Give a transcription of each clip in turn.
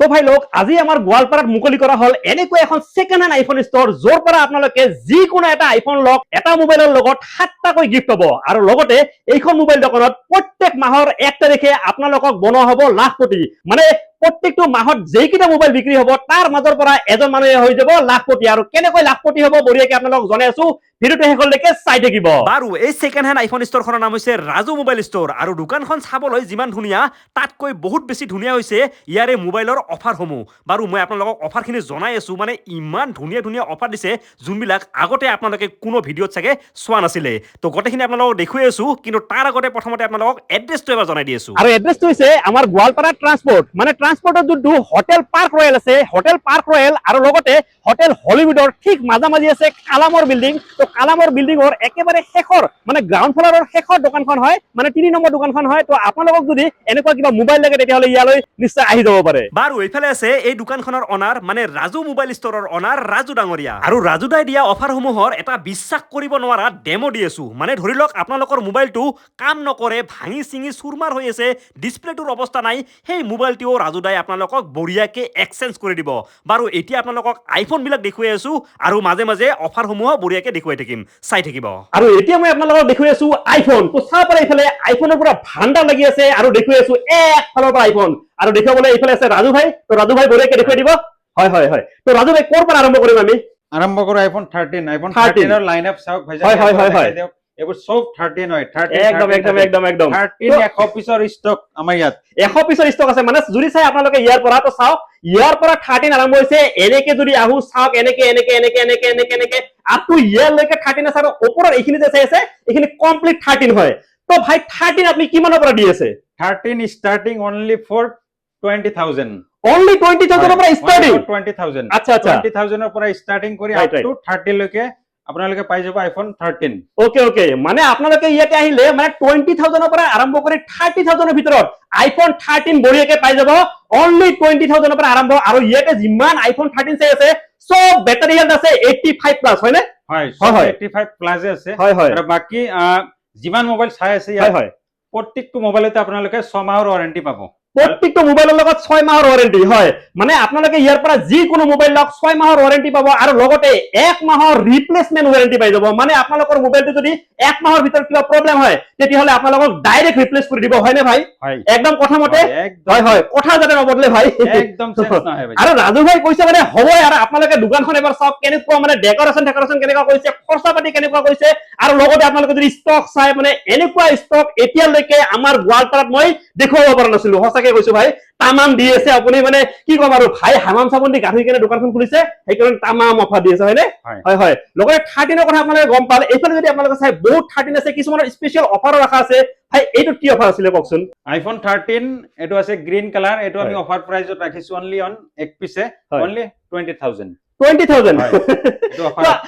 তো ভাই লোক আজি আমাৰ গোৱালপাৰাত মুকলি কৰা হল এনেকৈ এখন সেকেন্ড হ্যান্ড আইফোন ষ্টৰ যৰ পৰা আপোনালোকে যিকোনো এটা আইফোন লওক এটা মোবাইলৰ লগত 7টাকৈ গিফ্ট পাব আৰু লগতে এইখন মোবাইল দোকানত প্ৰত্যেক মাহৰ 1 তাৰিখে আপোনালোকক বনোৱা হ'ব লাখপতি মানে প্ৰত্যেকটো মাহত যেইকিটা মোবাইল বিক্ৰী হ'ব তাৰ মাজৰ পৰা এজন মানুহে হৈ যাব লাখপতি আৰু কেনেকৈ লাখপতি হ'ব বঢ়িয়াকৈ আপোনালোকক জনাই আছো ভিডিওটো শেষলৈকে চাই থাকিব বাৰু এই সেকেন্ড হ্যান্ড আইফোন ষ্টৰখনৰ নাম হৈছে ৰাজু মোবাইল ষ্টৰ আৰু দোকানখন চাবলৈ যিমান ধুনীয়া তাতকৈ বহুত বেছি ধুনীয়া হৈছে ইয়াৰে মোবাইলৰ অফাৰসমূহ বাৰু মই আপোনালোকক অফাৰখিনি জনাই আছো মানে ইমান ধুনীয়া ধুনীয়া অফাৰ দিছে যোনবিলাক আগতে আপোনালোকে কোনো ভিডিঅ'ত চাগে চোৱা নাছিলে তো গোটেইখিনি আপোনালোকক দেখুৱাই আছো কিন্তু তাৰ আগতে প্ৰথমতে আপোনালোকক এড্ৰেছটো এবাৰ জনাই দি আছো আৰু এড্ৰেছটো হৈছে আমাৰ গোৱালপাৰা ট্ৰান্সপোৰ্ট মানে ট্ৰান্সপোৰ্টৰ যোনটো হোটেল পাৰ্ক ৰয়েল আছে হোটেল পাৰ্ক ৰয়েল আৰু লগতে হোটেল হলিউডৰ ঠিক মাজামাজি আছে কালামৰ বিল্ডিং তো কালামৰ বিল্ডিংৰ একেবাৰে শেষৰ মানে গ্ৰাউণ্ড ফ্লৰৰ শেষৰ দোকানখন হয় মানে 3 নম্বৰ দোকানখন হয় তো আপোনালোকক যদি এনেকুৱা কিবা মোবাইল লাগে তেতিয়াহ'লে ইয়ালৈ নিশ্চয় আহি যাব পাৰে বাৰু এইফালে আছে এই দোকানখনৰ অনাৰ মানে ৰাজু মোবাইল ষ্টৰৰ অনাৰ ৰাজু ডাঙৰীয়া আৰু ৰাজু দাই দিয়া অফাৰসমূহৰ এটা বিশ্বাস কৰিব নোৱাৰা ডেমো দি আছো মানে ধৰি লওক আপোনালোকৰ মোবাইলটো কাম নকৰে ভাঙি চিঙি চুৰমাৰ হৈ আছে ডিসপ্লেটোৰ অৱস্থা নাই সেই মোবাইলটো ৰাজু দাই আপোনালোকক বঢ়িয়াকৈ এক্সচেঞ্জ কৰি দিব বাৰু এতিয়া আপোনালোকক আইফোন বিলাক দেখুৱাই আছো আৰু মাজে মাজে অফাৰসমূহ বঢ়িয়াকৈ দেখুৱাই থাকিম চাই থাকিব আৰু এতিয়া মই আপোনালোকক দেখুৱাই আছো আইফোন তো চাব পাৰে ইফালে আইফোনৰ পুৰা ভাণ্ডাৰ লাগি আছে আৰু দেখুৱাই আছো এক ফালৰ পৰা আইফোন আৰু দেখাবলৈ এইফালে আছে ৰাজু ভাই তো ৰাজু ভাই বঢ়িয়াকৈ দেখুৱাই দিব হয় হয় হয় তো ৰাজু ভাই ক'ৰ পৰা আৰম্ভ কৰিম আমি আৰম্ভ কৰো আইফোন 13 ৰ লাইনআপ চাওক ভাই হয় হয় হয় হয় এবোৰ সব 13 হয় 13 একদম একদম একদম একদম 13 100 পিছৰ ষ্টক আমাৰ ইয়াত 100 পিছৰ ষ্টক আছে মানে যদি চাই আপোনালোকে ইয়াৰ পৰা তো চাওক ইয়াৰ পৰা 13 আৰম্ভ হৈছে এনেকে যদি আহু চাওক এনেকে এনেকে এনেকে এনেকে এনেকে এনেকে আপ টু ইয়াৰ লৈকে 13 আছে আৰু ওপৰৰ এইখিনি যে চাই আছে এইখিনি কমপ্লিট 13 হয় তো ভাই 13 আপনি কিমানৰ পৰা দি আছে 13 starting only for 20000 only 20000 পৰা স্টাৰ্টিং 20000 আচ্ছা আচ্ছা 20000 ৰ পৰা স্টাৰ্টিং কৰি আপ টু 30 লৈকে আপোনালোকে পাই যাব আইফোন 13 ওকে ওকে মানে আপোনালোকে ইয়াতে আহিলে মানে 20000 ৰ পৰা আৰম্ভ কৰি 30000 ৰ ভিতৰত আইফোন 13 বঢ়িয়াকৈ পাই যাব only 20000 ৰ পৰা আৰম্ভ আৰু ইয়াতে যিমান আইফোন 13 চাই আছে সব বেটাৰী হেলথ আছে 85 প্লাস হয় না হয় হয় 85 প্লাস আছে আৰু বাকি যিমান মোবাইল চাই আছে ইয়াত প্ৰত্যেকটো মোবাইলতে আপোনালোকে 6 মাহৰ ওয়াৰেন্টি পাব প্ৰত্যেকটো মোবাইলৰ লগত 6 মাহৰ ওয়াৰেন্টি হয় মানে আপোনালোকে ইয়াৰ পৰা যি কোনো মোবাইল লওক 6 মাহৰ ওয়াৰেন্টি পাব আৰু লগতে 1 মাহৰ ৰিপ্লেসমেন্ট ওয়াৰেন্টি পাই যাব মানে আপোনালোকৰ মোবাইলটো যদি 1 মাহৰ ভিতৰত কিবা প্ৰবলেম হয় তেতিয়াহলে আপোনালোকক ডাইৰেক্ট ৰিপ্লেস কৰি দিব হয় নে ভাই একদম কথা মতে হয় হয় কথা যাতে নবদলে ভাই একদম চেঞ্জ নহয় ভাই আৰু ৰাজু ভাই কৈছে মানে হ'ব আৰু আপোনালোকে দোকানখন এবাৰ চাওক কেনেকুৱা মানে ডেকোৰেশন কেনেকুৱা কৰিছে খৰচা পাতি কেনেকুৱা কৰিছে আৰু লগতে আপোনালোকে যদি ষ্টক চাই মানে এনেকুৱা ষ্টক এতিয়ালৈকে আমাৰ গোৱালপাৰাত মই দেখুৱাব পৰা নাছিলো সঁচাকে কৈছো ভাই তামাম দি আছে আপুনি মানে কি কম আৰু ভাই হামাম চাবন দি গাঠি কেনে দোকানখন খুলিছে সেইকাৰণে তামাম অফাৰ দি আছে হয়নে হয় হয় লগতে 13 ৰ কথা আপোনালোকে গম পালে এইফালে যদি আপোনালোকে চাই বহুত 13 আছে কিছুমানৰ স্পেশাল অফাৰো ৰাখা আছে ভাই এইটো কি অফাৰ আছিল কওকচোন আইফোন 13 এটো আছে গ্ৰীন কালাৰ এটো আমি অফাৰ প্ৰাইজত ৰাখিছো অনলি অন এক পিছে অনলি 20000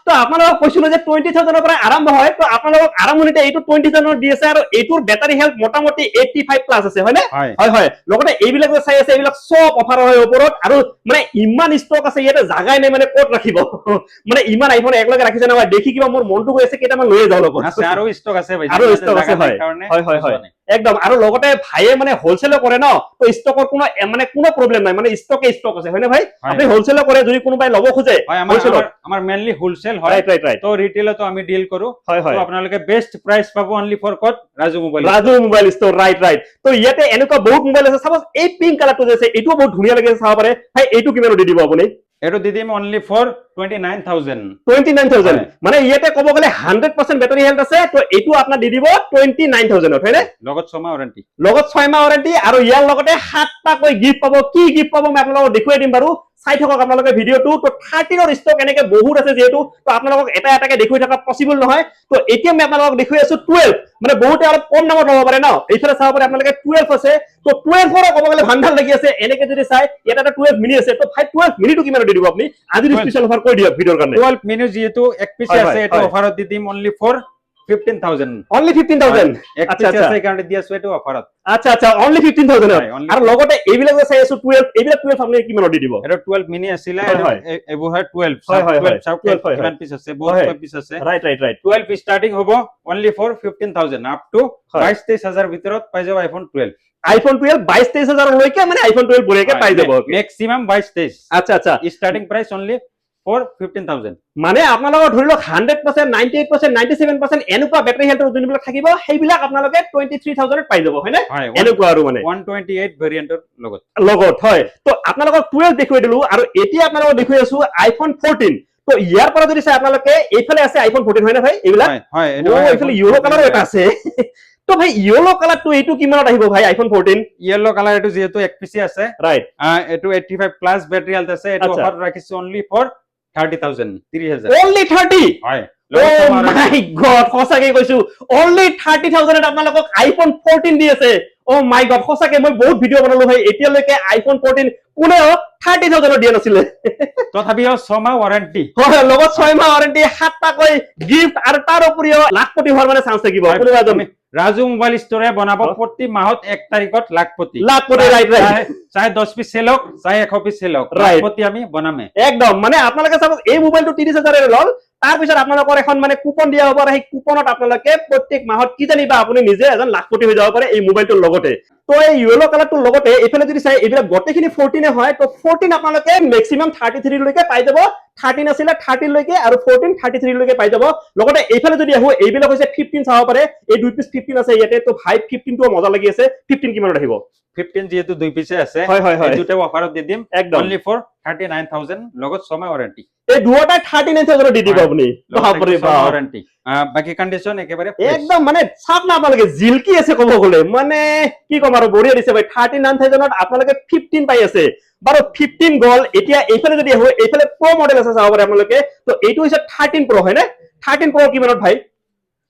তো আপোনালোকক কৈছিলো যে 20000 ৰ পৰা আৰম্ভ হয় তো আপোনালোকক আৰম্ভণিতে এইটো 20000 দি আছে আৰু এইটোৰ বেটাৰী হেলথ মোটামুটি 85 প্লাস আছে হয়নে হয় হয় লগতে এইবিলাক যে চাই আছে এইবিলাক সব অফাৰ হয় ওপৰত আৰু মানে ইমান ষ্টক আছে ইয়াতে জাগাই নাই মানে ক'ত ৰাখিব মানে ইমান আইফোন একলগে ৰাখিছে না দেখি কিবা মোৰ মনটো গৈ আছে কেইটামান লৈ যাও লগত আছে আৰু ষ্টক আছে ভাই আৰু ষ্টক আছে হয় হয় হয় একদম আৰু লগতে ভাইয়ে মানে হোলসেল কৰে ন তো ষ্টকৰ কোনো মানে কোনো প্ৰবলেম নাই মানে ষ্টক আছে হয়নে ভাই আপুনি হোলসেল কৰে যদি কোনোবাই লব খোজে আমাৰ মেইনলি হোলসেল হয় তো ৰিটেলতো আমি ডিল কৰো তো আপোনালোকে বেস্ট প্ৰাইস পাব অনলি ফৰ কোড ৰাজু মোবাইল ষ্টৰ ৰাইট তো ইয়াতে এনেকুৱা বহুত মোবাইল আছে সাপোজ এই পিংক কালাৰটো যে আছে এটো বহুত ধুনীয়া লাগে চাব পাৰে ভাই এইটো কিমান দি দিব আপুনি এটো দি দিম অনলি ফৰ 29000 মানে ইয়াতে ক'ব গলে 100% বেটাৰী হেলথ আছে তো এটো আপনা দি দিব 29000 হয়নে লগত 6 মাহ ওয়াৰেন্টি আৰু ইয়াৰ লগতে 7টা কৈ গিফট পাব কি গিফট পাব মই আপোনালোকক দেখুৱাই দিম বাৰু চাই থাকক আপোনালোকে ভিডিওটো তো 13 ৰ ষ্টক এনেকে বহুত আছে যেহেতু তো আপোনালোকক এটা এটাকে দেখুৱাই থকা পসিবল নহয় তো এতিয়া মই আপোনালোকক দেখুৱাই আছো 12 মানে বহুতে অলপ কম দামত ল'ব পাৰে ন এইফালে চাব পাৰে আপোনালোকে 12 আছে তো 12 ৰ ক'ব গলে ভাণ্ডাৰ লাগি আছে এনেকে যদি চাই এটা 12 মিনি আছে তো 12 মিনিটো কিমান দি দিব আপুনি আজি স্পেশাল অফাৰ কৈ দিয়ক ভিডিওৰ কাৰণে 12 মিনি যেহেতু এক পিছে আছে এটো অফাৰত দি দিম অনলি ফৰ 15,000 অনলি 15,000 এক পিস আছে কাৰণে দিয়া আছে এটো অফাৰত আচ্ছা আচ্ছা অনলি 15,000 আৰু লগতে এইবিলাক যে চাই আছো 12 এইবিলাক 12 আপুনি কিমানত দি দিব এটা 12 মিনি আছিল এবোৰ হয় 12 কিমান পিস আছে বহুত পিস আছে ৰাইট 12 স্টাৰ্টিং হ'ব অনলি ফৰ 15,000 আপ টু 22-23,000 ভিতৰত পাই যাব আইফোন 12 আইফোন 12 22-23,000 লৈকে মানে আইফোন 12 বঢ়িয়াকে পাই যাব ম্যাক্সিমাম 22-23 আচ্ছা আচ্ছা স্টার্টিং প্রাইস অনলি ফর 15,000 মানে আপোনালোকৰ ধৰি লওক 100% 98% 97% এনেকুৱা বেটাৰী হেল্থৰ যোনবিলাক থাকিব সেইবিলাক আপোনালোকে 23,000 পাই যাব হয়নে এনেকুৱা আৰু মানে 128 ভেৰিয়েন্টৰ লগত হয় তো আপোনালোকক 12 দেখুৱাই দিলো আৰু এতিয়া আপোনালোকক দেখুৱাই আছো আইফোন 14 তো ইয়াৰ পৰা যদি চাই আপোনালোকে এইফালে আছে আইফোন 14 হয় না ভাই এইবিলাক হয় এইফালে ইয়েলো কালাৰ এটা আছে তো ভাই ইয়েলো কালাৰটো এইটো কিমানত আহিব ভাই আইফোন 14 ইয়েলো কালাৰ এটো যেহেতু এক পিসি আছে ৰাইট এটো 85 প্লাস ব্যাটারি হেলথ আছে এটো অফার রাখিছে অনলি ফর 30,000 only 30 হয় oh my god সঁচাকে কৈছো only 30,000 এত আপোনালোকক আইফোন 14 দি আছে oh my god সঁচাকে মই বহুত ভিডিও বনালো ভাই এতিয়ালৈকে আইফোন 14 কোনেও 30,000 দিয়া নাছিলে তথাপিও 6 মাহ ওয়ারেন্টি হয় লগত 6 মাহ ওয়ারেন্টি 7 টাকৈ গিফট আৰু তাৰ উপৰিও লাখপতি হোৱাৰ মানে চান্স থাকিব কোনোবা এজন রাজু মোবাইল স্টোরে বনাব প্রতি মাহত 1 তারিখত লাখপতি রাইট চাই 10 পিস সেল হোক চাই 100 পিস সেল হোক লাখপতি আমি বনামে একদম মানে আপোনালোকে চাব এই মোবাইলটো 30,000 এর লল তাৰ পিছত আপোনালোকৰ এখন মানে কুপন দিয়া হ'ব আৰু সেই কুপনত আপোনালোকে প্ৰত্যেক মাহত কি জানিবা আপুনি নিজে এজন লাখপতি হৈ যাব পাৰে এই মোবাইলটোৰ লগতে তো এই ইয়েলো কালাৰটোৰ লগতে এইফালে যদি চাই এইবিলাক গোটেইখিনি 14 হয় তো 14 আপোনালোকে ম্যাক্সিমাম 33 লৈকে পাই যাব 13 আছিল 30 লৈকে আৰু 14 33 লৈকে পাই যাব লগতে এইফালে যদি আহো এইবিলাক হৈছে 15 চাব পাৰে এই দুই পিস 15 আছে ইয়াতে তো ভাই 15 টো মজা লাগি আছে 15 কিমানত আহিব 15 যেহেতু দুই পিসে আছে এই দুটো অফারত দি দিম অনলি ফর 39,000 লগত 6 মাহ ওয়ারেন্টি এই দুটোটা 39,000 দি দিব আপুনি বাপৰে বাপ ওয়ারেন্টি বাকি কন্ডিশন একেবারে একদম মানে চাপ না আপোনালোকে জিলকি আছে কব গলে মানে কি কম আৰু বঢ়িয়া দিছে ভাই 39,000 ত আপোনালোকে 15 পাই আছে বাৰু 15 গল এতিয়া এইফালে যদি আহো এইফালে প্ৰো মডেল আছে চাব পাৰে আপোনালোকে তো এইটো হৈছে 13 প্ৰো হয় না 13 প্ৰো কিমানত ভাই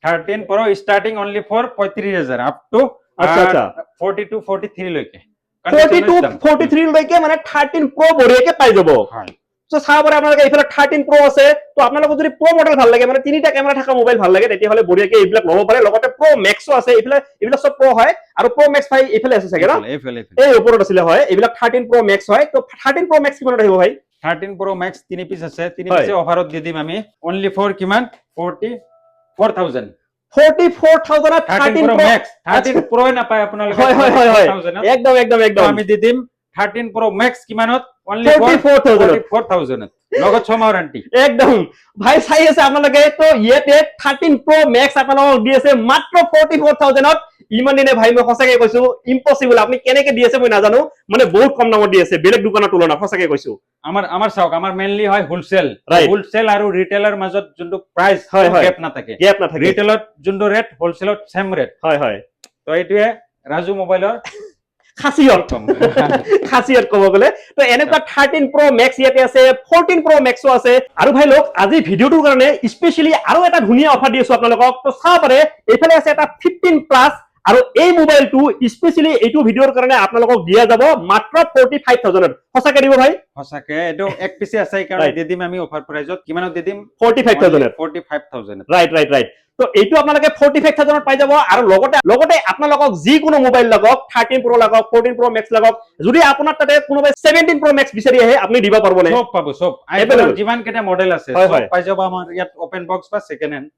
13 pro starting only for 35,000 up to আচ্ছা 42 43 লৈকে 42 43 লৈকে মানে 13 প্ৰো বঢ়িয়াকে পাই যাব হয় তো চাব পাৰে আপোনালোকে এইফালে 13 প্ৰো আছে তো আপোনালোকক যদি প্ৰো মডেল ভাল লাগে মানে তিনিটা ক্যামেৰা থকা মোবাইল ভাল লাগে তেতিয়া হলে বঢ়িয়াকে এইবিলাক লব পাৰে লগতে প্ৰো ম্যাক্সও আছে এইবিলাক সব প্ৰো হয় আৰু প্ৰো ম্যাক্স ভাই এইফালে আছে চাগে না এই ওপৰত আছিল হয় এইবিলাক 13 প্ৰো ম্যাক্স হয় তো 13 প্ৰো ম্যাক্স কিমানত আহিব ভাই 13 প্ৰো ম্যাক্স তিনি পিস আছে তিনি পিসে অফারত দি দিম আমি অনলি ফর কিমান 44,000 44,000 13 প্ৰো ম্যাক্স 13 প্ৰো না পায় আপোনালোকে হয় একদম আমি দি দিম 13 প্ৰো ম্যাক্স কিমানত অনলি 44,000 লগত 6 মাহ ওয়াৰেন্টি একদম ভাই চাই আছে আপোনালোকে তো ইয়াতে 13 প্ৰো ম্যাক্স আপোনালোকক দি আছে মাত্ৰ 44,000 ত ইমান দিনে ভাই মই সঁচাকে কৈছো ইম্পসিবল আপুনি কেনেকে দি আছে মই নাজানো মানে বহুত কম দামত দি আছে বেলেগ দোকানৰ তুলনাত সঁচাকে কৈছো আমাৰ চাওক আমাৰ মেইনলি হয় হোলসেল আৰু ৰিটেইলাৰ মাজত যোনটো প্ৰাইস গ্যাপ না থাকে ৰিটেইলত যোনটো ৰেট হোলসেলত সেম ৰেট হয় তো এইটোৱে ৰাজু মোবাইলৰ খাসিয়ত কব গলে তো এনেকুৱা 13 প্ৰো ম্যাক্স ইয়াতে আছে 14 প্ৰো ম্যাক্সও আছে আৰু ভাই লোক আজি ভিডিওটোৰ কাৰণে স্পেশালি আৰু এটা ধুনীয়া অফাৰ দি আছো আপোনালোকক তো চাব পাৰে এইফালে আছে এটা 15 প্লাস আৰু এই মোবাইলটো স্পেশালি এইটো ভিডিওৰ কাৰণে আপোনালোকক দিয়া যাব মাত্ৰ 45,000 সঁচাকে দিব ভাই সঁচাকে এটো এক পিসে আছে কাৰণ দি দিম আমি অফাৰ প্ৰাইজত কিমানত দি দিম 45,000 ৰাইট তো এইটো আপোনালোকে 45,000 পাই যাব আৰু লগতে আপোনালোকক যি কোনো মোবাইল লাগক 13 প্ৰো লাগক 14 প্ৰো ম্যাক্স লাগক যদি আপোনাৰ তাতে কোনোবাই 17 প্ৰো ম্যাক্স বিচাৰি আহে আপুনি দিব পাৰবো না সব পাবো সব আইফোনৰ যিমান কেটা মডেল আছে সব পাই যাব আমাৰ ইয়াত ওপেন বক্স বা সেকেন্ড হ্যান্ড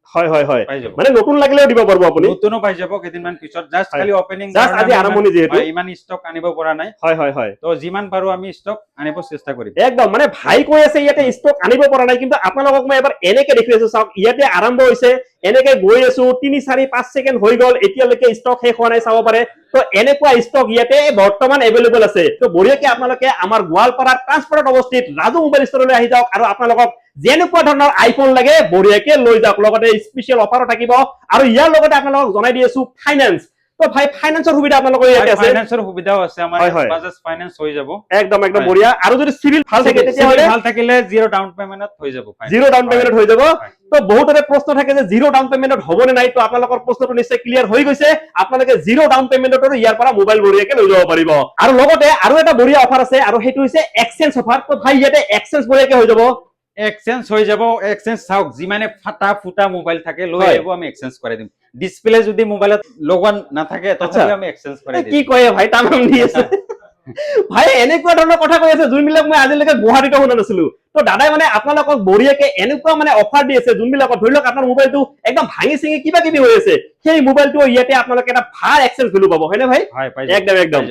হয় পাই যাব মানে নতুন লাগিলেও দিব পারবো আপুনি নতুনও পাই যাব কেদিনমান পিছত জাস্ট খালি ওপেনিং জাস্ট আজি আৰম্ভণি যেহেতু ইমান ষ্টক আনিব পৰা নাই হয় তো যিমান পাৰো আমি ষ্টক আনিব চেষ্টা কৰিম একদম মানে ভাই কৈ আছে ইয়াতে ষ্টক আনিব পৰা নাই কিন্তু আপোনালোকক মই এবাৰ এনেকে দেখি আছো চাওক ইয়াতে আৰম্ভ হৈছে এনেকে গৈ আছো 3 4 5 সেকেন্ড হৈ গল এতিয়ালৈকে ষ্টক শেষ হোৱা নাই চাব পাৰে তো এনেকুৱা ষ্টক ইয়াতে বৰ্তমান এভেইলেবল আছে তো বঢ়িয়াকে আপোনালোকে আমাৰ গোৱালপাৰাৰ ট্ৰান্সপোৰ্টত অৱস্থিত ৰাজু মোবাইল ষ্টৰলৈ আহি যাওক আৰু আপোনালোকক যেনেকুৱা ধৰণৰ আইফোন লাগে বঢ়িয়াকে লৈ যাওক লগতে স্পেশাল অফাৰো থাকিব আৰু ইয়াৰ লগতে আপোনালোকক জনাই দি আছো ফাইনান্স তো ভাই ফাইনান্সৰ সুবিধা আপোনালোকৰ ইয়াতে আছে ফাইনান্সৰ সুবিধাও আছে আমাৰ বাজাজ ফাইনান্স হৈ যাব একদম বঢ়িয়া আৰু যদি সিভিল ভাল থাকে তেতিয়া হলে ভাল থাকিলে জিৰো ডাউন পেমেন্টত হৈ যাব তো বহুতৰে প্ৰশ্ন থাকে যে জিৰো ডাউন পেমেন্টত হ'বনে নাই তো আপোনালোকৰ প্ৰশ্নটো নিশ্চয় ক্লিয়াৰ হৈ গৈছে আপোনালোকে জিৰো ডাউন পেমেন্টতো ইয়াৰ পৰা মোবাইল বঢ়িয়াকে লৈ যাব পাৰিব আৰু লগতে আৰু এটা বঢ়িয়া অফাৰ আছে আৰু সেইটো হৈছে এক্সচেঞ্জ অফাৰ তো ভাই ইয়াতে এক্সচেঞ্জ বঢ়িয়াকে হৈ যাব এক্সচেঞ্জ হৈ যাব, এক্সচেঞ্জ চাওক যিমানে ফাটা ফুটা মোবাইল থাকে লৈ আহিব, আমি এক্সচেঞ্জ কৰি দিম। ডিসপ্লে যদি মোবাইলত লগোৱা নাথাকে তথাপি আমি এক্সচেঞ্জ কৰি দিম। কি কয় ভাই তাৰ নাম দি আছে ভাই, এনেকুৱা ধৰণৰ কথা কৈ আছে যোনবিলাক মই আজিলৈকে গুৱাহাটীতো শুনা নাছিলো। তো দাদাই মানে আপোনালোকক বঢ়িয়াকে এনেকুৱা মানে অফাৰ দি আছে যোনবিলাকত ধৰি লওক আপোনাৰ মোবাইলটো একদম ভাঙি চিঙি কিবা কিবি হৈ আছে, সেই মোবাইলটো ইয়াতে আপোনালোকে এটা ভাল এক্সচেঞ্জ ভেলু পাব, হয়নে ভাই? একদম একদম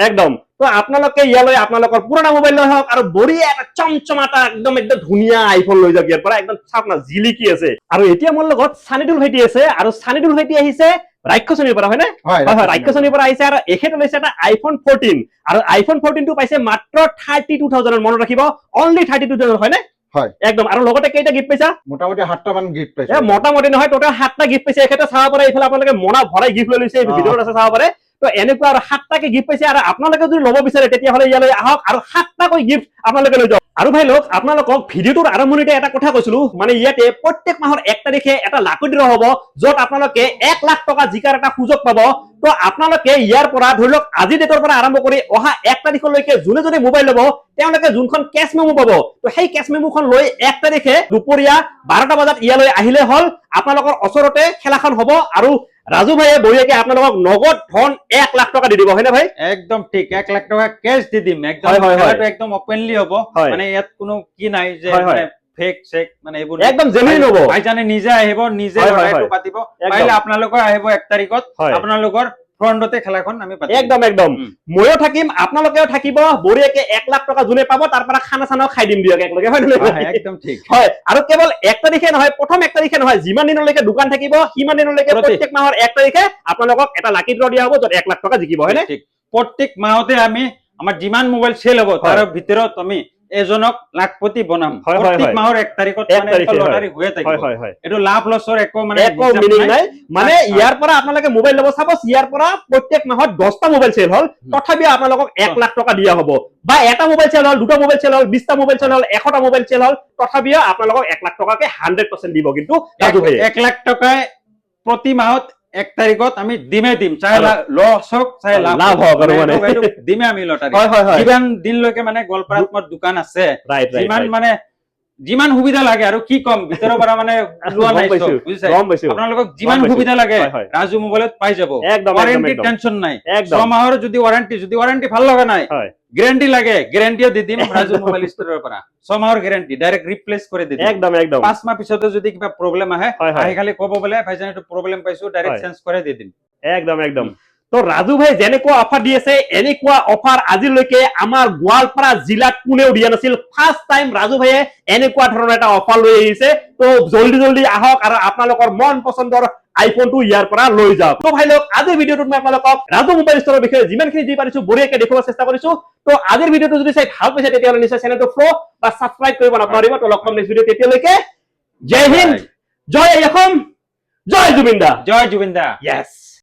একদম। তো আপোনালোকে ইয়ালৈ আপোনালোকৰ পুৰণা মোবাইল লৈ হওক আৰু বঢ়িয়া এটা চমচমাটা একদম একদম ধুনীয়া আইফোন লৈ যাওক ইয়াৰ পৰা, একদম চাওক না জিলিকি আছে। আৰু এতিয়া মোৰ লগত চানিদুল ভাইটি আছে, আৰু চানিদুল ভাইটি আহিছে ৰাক্ষসনীৰ পৰা, হয়নে? হয় হয়, ৰাক্ষসনীৰ পৰা আহিছে, আৰু এখেত লৈছে এটা আইফোন 14, আৰু আইফোন 14 টো পাইছে মাত্ৰ 32,000, মনত ৰাখিব, অনলি 32,000, হয়নে? হয় একদম। আৰু লগতে কেইটা গিফট পাইছা? মোটামুটি 7টা মান গিফট পাইছে। মোটামুটি নহয়, টোটেল 7টা গিফট পাইছে। এখেতে চাব পাৰে, এইফালে আপোনালোকে মনা ভৰাই গিফট লৈ লৈছে, ভিডিঅ'ত আছে চাব পাৰে। তো এনেকুৱা আৰু 7টাকে গিফট পাইছে, আৰু আপোনালোকে যদি ল'ব বিচাৰে তেতিয়াহ'লে ইয়ালৈ আহক আৰু 7টাকৈ গিফট আপোনালোকে লৈ যাওক। আৰু ভাই লোক, আপোনালোকক ভিডিঅ'টোৰ আৰম্ভণিতে এটা কথা কৈছিলো, মানে ইয়াতে প্ৰত্যেক মাহৰ 1 তাৰিখে এটা লাকি ড্ৰ হ'ব, য'ত আপোনালোকে 1 লাখ টকা জিকাৰ এটা সুযোগ পাব। তো আপোনালোকে ইয়াৰ পৰা ধৰি লওক আজি ডেটৰ পৰা আৰম্ভ কৰি অহা 1 তাৰিখলৈকে যোনে যোনে মোবাইল ল'ব তেওঁলোকে যোনখন কেছ মেমো পাব, তো সেই কেছ মেমোখন লৈ 1 তাৰিখে দুপৰীয়া 12টা বজাত ইয়ালৈ আহিলে হ'ল। আপোনালোকৰ ওচৰতে খেলাখন হ'ব, আৰু ৰাজু ভাইয়ে বঢ়িয়াকে আপোনালোকক নগদ ধন 1 লাখ টকা দি দিব, হয়নে ভাই? একদম ঠিক, 1 লাখ টকা কেছ দি দিম। একদম খেলাটো একদম ওপেনলি হ'ব, মানে ইয়াত কোনো কি নাই যে মানে ফেক চেক, মানে এইবোৰ একদম জেনুইন হ'ব। ভাইজানে নিজে আহিব, নিজে লটাৰীটো পাতিব, পাৰিলে আপোনালোকৰ আহিব 1 তাৰিখত, আপোনালোকৰ ফ্ৰণ্টতে খেলাখন আমি পাতিম। একদম একদম, ময়ো থাকিম, আপোনালোকেও থাকিব, বঢ়িয়াকে 1 লাখ টকা যোনে পাব তাৰ পৰা খানা চানাও খাই দিম দিয়ক একেলগে, হয় নহয়? একদম ঠিক। হয়, আৰু কেৱল 1 তাৰিখে নহয়, প্ৰথম 1 তাৰিখে নহয়, যিমান দিনলৈকে দোকান থাকিব সিমান দিনলৈকে প্ৰত্যেক মাহৰ 1 তাৰিখে আপোনালোকক এটা লাকি ড্ৰ দিয়া হ'ব, য'ত 1 লাখ টকা জিকিব, হয়নে? প্ৰত্যেক মাহতে আমি আমাৰ যিমান মোবাইল চেল হ'ব তাৰ ভিতৰত আমি এজনক লাখপতি বনাম। প্ৰত্যেক মাহৰ 1 তাৰিখত লটাৰী হৈয়ে থাকিব। এইটো লাভ লছৰ একো মানে মিনিং নাই। মানে ইয়াৰ পৰা আপোনালোকে মোবাইল ল'ব, চাপোজ ইয়াৰ পৰা প্ৰত্যেক মাহত 10টা মোবাইল চেল হ'ল, তথাপিও আপোনালোকক 1 লাখ টকা দিয়া হ'ব। বা এটা মোবাইল চেল হ'ল, 2টা মোবাইল চেল হ'ল, 20টা মোবাইল চেল হ'ল, 100টা মোবাইল চেল হ'ল, তথাপিও আপোনালোকক 1 লাখ টকাকে 100% দিব। কিন্তু 1 লাখ টকাই প্ৰতি মাহত 1 তাৰিখত আমি দিমে দিম, চাই লছ হওক চাই লাভ হওক, দিমে আমি লটাৰী। যিমান দিনলৈকে মানে গোৱালপাৰাত মোৰ দোকান আছে, যিমান সুবিধা লাগে, আৰু কি কম, ভিতৰৰ পৰা মানে ওলোৱা নাই, বুজিছে? আপোনালোকক যিমান সুবিধা লাগে ৰাজু মোবাইলত পাই যাব। ওয়াৰেন্টি টেনচন নাই, 6 মাহৰ যদি ওয়াৰেন্টি ভাল লগা নাই, গ্যাৰান্টি লাগে, গ্যাৰান্টিও দি দিম ৰাজু মোবাইল ষ্টৰৰ পৰা। 6 মাহৰ গ্যাৰান্টি ডাইৰেক্ট ৰিপ্লেস কৰি দি দিম। একদম একদম। 5 মাহ পিছতে যদি কিবা প্ৰবলেম আহে, আহি খালি ক'ব বোলে ভাইজান এইটো প্ৰবলেম পাইছো, ডাইৰেক্ট চেঞ্জ কৰি দি দিম। একদম একদম। তো ৰাজু ভাই যেনেকুৱা অফাৰ দি আছে, এনেকুৱা অফাৰ আজিলৈকে আমাৰ গোৱালপাৰা জিলাত কোনেও দিয়া নাছিল। ফাৰ্ষ্ট টাইম ৰাজু ভাইয়ে এনেকুৱা ধৰণৰ এটা অফাৰ লৈ আহিছে। তো জলদি জলদি আহক আৰু আপোনালোকৰ মন পছন্দৰ আইফোনটো ইয়াৰ পৰা লৈ যাওক। তো ভাই লোক, আজিৰ ভিডিঅ'টোত মই আপোনালোকক ৰাজু মোবাইল ষ্টৰৰ বিষয়ে যিমানখিনি দি পাৰিছো বঢ়িয়াকে দেখুৱাব চেষ্টা কৰিছো। তো আজিৰ ভিডিঅ'টো যদি চাই ভাল পাইছে তেতিয়াহ'লে নিশ্চয় চেনেলটো ফলো বা সাবস্ক্ৰাইব কৰিব নাপাহৰিব। তো লগ পাম নেক্সট ভিডিঅ', তেতিয়ালৈকে জয় হিন্দ, জয় অসম, জয় জুবিন দা। জয় জুবিন দা। Yes.